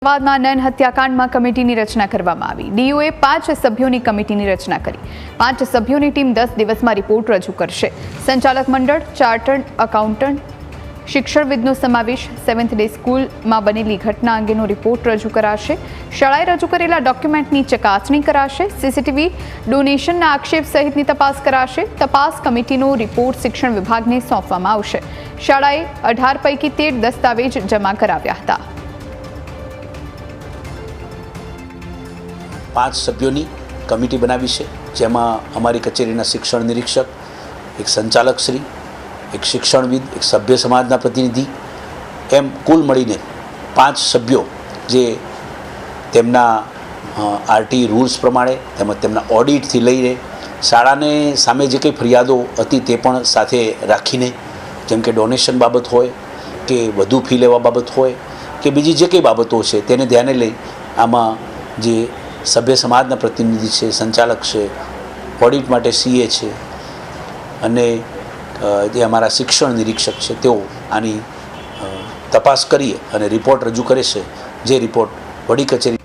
અમદાવાદમાં નયન હત્યાકાંડમાં કમિટીની રચના કરવામાં આવી। ડીઓએ 5 સભ્યોની કમિટીની રચના કરી। 5 સભ્યોની ટીમ 10 દિવસમાં રિપોર્ટ રજૂ કરશે। સંચાલક મંડળ, ચાર્ટર્ડ એકાઉન્ટન્ટ, શિક્ષણવિદનો સમાવેશ, 7th ડે સ્કૂલમાં બનેલી ઘટના અંગેનો રિપોર્ટ રજૂ કરાશે। શાળાએ રજૂ કરેલા ડોક્યુમેન્ટની ચકાસણી કરાશે। સીસીટીવી ડોનેશનના આક્ષેપ સહિતની તપાસ કરાશે। તપાસ કમિટીનો રિપોર્ટ શિક્ષણ વિભાગને સોંપવામાં આવશે। શાળાએ 18 પૈકી 13 દસ્તાવેજ જમા કરાવ્યા હતા। 5 સભ્યોની કમિટી બનાવી છે, જેમાં અમારી કચેરીના શિક્ષણ નિરીક્ષક, એક સંચાલક શ્રી, એક શિક્ષણવિદ, એક સભ્ય સમાજના પ્રતિનિધિ, એમ કુલ મળીને 5 સભ્યો જે તેમના આરટી રૂલ્સ પ્રમાણે તેમજ તેમના ઓડિટથી લઈને શાળાને સામે જે કંઈ ફરિયાદો હતી તે પણ સાથે રાખીને, જેમ કે ડોનેશન બાબત હોય કે વધુ ફી લેવા બાબત હોય કે બીજી જે કંઈ બાબતો છે તેને ધ્યાને લઈ આમાં જે સભ્ય સમાજના પ્રતિનિધિ છે, સંચાલક છે, ઓડિટ માટે સીએ છે અને જે અમારા શિક્ષણ નિરીક્ષક છે, તેઓ આની તપાસ કરી અને રિપોર્ટ રજૂ કરે છે, જે રિપોર્ટ વડી કચેરી